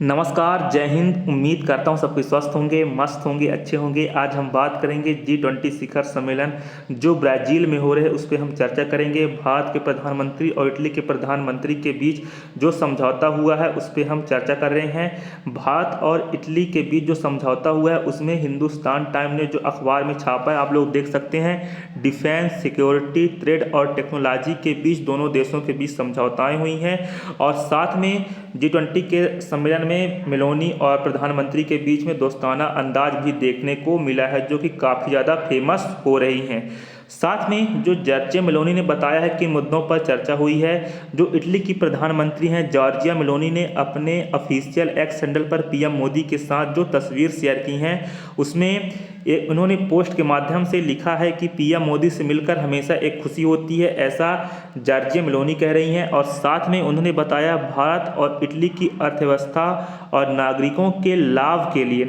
नमस्कार, जय हिंद। उम्मीद करता हूँ सबके स्वस्थ होंगे, मस्त होंगे, अच्छे होंगे। आज हम बात करेंगे G20 शिखर सम्मेलन जो ब्राज़ील में हो रहे हैं उस पर हम चर्चा करेंगे। भारत के प्रधानमंत्री और इटली के प्रधानमंत्री के बीच जो समझौता हुआ है उस पर हम चर्चा कर रहे हैं। भारत और इटली के बीच जो समझौता हुआ है उसमें हिंदुस्तान टाइम ने जो अखबार में छापा है आप लोग देख सकते हैं। डिफेंस, सिक्योरिटी, ट्रेड और टेक्नोलॉजी के बीच दोनों देशों के बीच समझौताएँ हुई हैं और साथ में G20 के सम्मेलन में मेलोनी और प्रधानमंत्री के बीच में दोस्ताना अंदाज भी देखने को मिला है जो कि काफ़ी ज़्यादा फेमस हो रही हैं। साथ में जो जॉर्जिया मेलोनी ने बताया है कि मुद्दों पर चर्चा हुई है। जो इटली की प्रधानमंत्री हैं जॉर्जिया मेलोनी ने अपने ऑफिशियल एक्स हैंडल पर पीएम मोदी के साथ जो तस्वीर शेयर की हैं उसमें उन्होंने पोस्ट के माध्यम से लिखा है कि पीएम मोदी से मिलकर हमेशा एक खुशी होती है, ऐसा जॉर्जिया मेलोनी कह रही हैं। और साथ में उन्होंने बताया भारत और इटली की अर्थव्यवस्था और नागरिकों के लाभ के लिए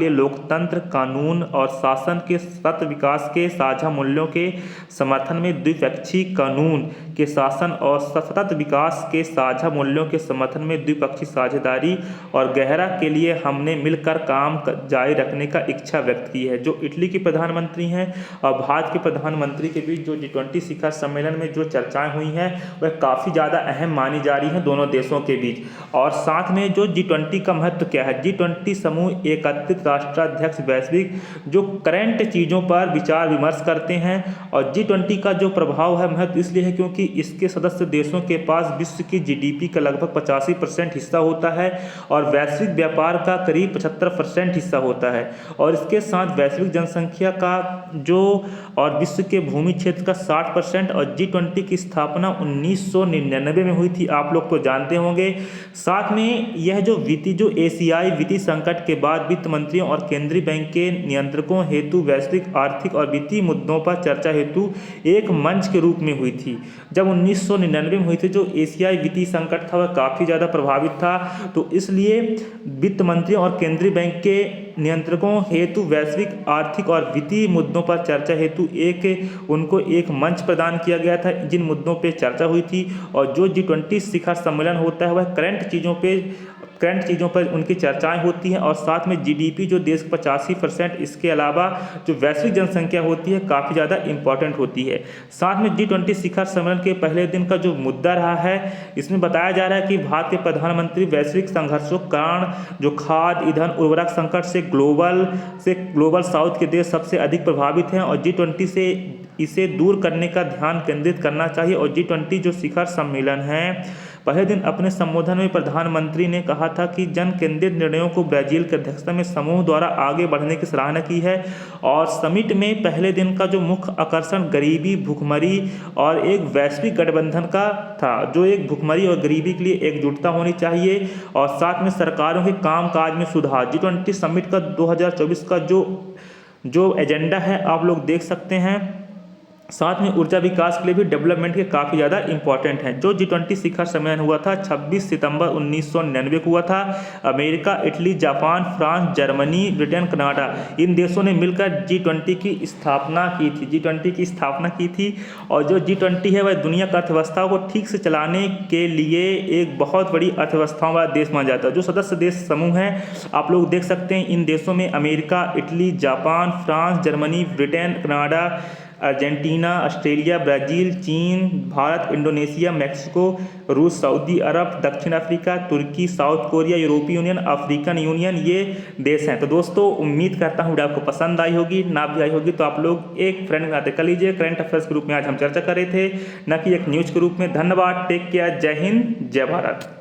लोकतंत्र, कानून और शासन के सतत विकास के साझा मूल्यों के समर्थन में द्विपक्षीय कानून के शासन और सतत विकास के साझा मूल्यों के समर्थन में द्विपक्षीय साझेदारी और गहरा के लिए हमने मिलकर काम जारी रखने का इच्छा व्यक्त की है। जो इटली के प्रधानमंत्री हैं और भारत के प्रधानमंत्री के बीच जो G20 शिखर सम्मेलन में जो चर्चाएं हुई हैं वह काफ़ी ज़्यादा अहम मानी जा रही हैं दोनों देशों के बीच। और साथ में जो G20 का महत्व क्या है, G20 समूह 31 राष्ट्राध्यक्ष वैश्विक जो करंट चीज़ों पर विचार विमर्श करते हैं और G20 का जो प्रभाव है महत्व इसलिए है क्योंकि इसके सदस्य देशों के पास विश्व की GDP का लगभग 85% हिस्सा होता है और वैश्विक व्यापार का करीब 75% हिस्सा होता है और इसके साथ वैश्विक जनसंख्या का जो और विश्व के भूमि क्षेत्र का 60% और G20 की स्थापना 1999 में हुई थी, आप लोग तो जानते होंगे। साथ में यह जो एशियाई वित्तीय संकट के बाद वित्त मंत्रियों और केंद्रीय बैंक के नियंत्रकों हेतु वैश्विक आर्थिक और वित्तीय मुद्दों पर चर्चा हेतु एक मंच के रूप में हुई थी। जब 1999 में हुई थी जो एशियाई वित्तीय संकट था वह काफ़ी ज़्यादा प्रभावित था, तो इसलिए वित्त मंत्रियों और केंद्रीय बैंक के नियंत्रकों हेतु वैश्विक आर्थिक और वित्तीय मुद्दों पर चर्चा हेतु उनको एक मंच प्रदान किया गया था जिन मुद्दों पे चर्चा हुई थी। और जो G20 शिखर सम्मेलन होता है वह करंट चीज़ों पर उनकी चर्चाएं होती हैं और साथ में GDP जो देश का 85%, इसके अलावा जो वैश्विक जनसंख्या होती है काफ़ी ज़्यादा इंपॉर्टेंट होती है। साथ में G20 शिखर सम्मेलन के पहले दिन का जो मुद्दा रहा है इसमें बताया जा रहा है कि भारत के प्रधानमंत्री वैश्विक संघर्षों के कारण जो खाद्य, ईंधन, उर्वरक संकट से ग्लोबल साउथ के देश सबसे अधिक प्रभावित हैं और G20 से इसे दूर करने का ध्यान केंद्रित करना चाहिए। और G20 जो शिखर सम्मेलन है पहले दिन अपने संबोधन में प्रधानमंत्री ने कहा था कि जन केंद्रित निर्णयों को ब्राज़ील की अध्यक्षता में समूह द्वारा आगे बढ़ने की सराहना की है। और समिट में पहले दिन का जो मुख्य आकर्षण गरीबी, भुखमरी और एक वैश्विक गठबंधन का था, जो एक भुखमरी और गरीबी के लिए एकजुटता होनी चाहिए और साथ में सरकारों के कामकाज में सुधार। G20 समिट का 2024 का जो एजेंडा है आप लोग देख सकते हैं। साथ में ऊर्जा विकास के लिए भी डेवलपमेंट के काफ़ी ज़्यादा इंपॉर्टेंट है। जो G20 शिखर सम्मेलन हुआ था 26 सितंबर 1999 को हुआ था। America, Italy, Japan, France, Germany, Britain, Canada इन देशों ने मिलकर G20 की स्थापना की थी। और जो G20 है वह दुनिया की अर्थव्यवस्था को ठीक से चलाने के लिए एक बहुत बड़ी अर्थव्यवस्थाओं वाला देश माना जाता है। जो सदस्य देश समूह है आप लोग देख सकते हैं, इन देशों में America, Italy, Japan, France, Germany, Britain, Canada, Argentina, Australia, Brazil, चीन, भारत, इंडोनेशिया, मैक्सिको, रूस, सऊदी अरब, दक्षिण अफ्रीका, तुर्की, साउथ कोरिया, यूरोपीय यूनियन, अफ्रीकन यूनियन ये देश हैं। तो दोस्तों उम्मीद करता हूँ वीडियो आपको पसंद आई होगी, ना भी आई होगी तो आप लोग एक फ्रेंड बनाते कर लीजिए। करंट अफेयर्स के रूप में आज हम चर्चा कर रहे थे, न कि एक न्यूज़ के रूप में। धन्यवाद, टेक केयर, जय हिंद, जय भारत।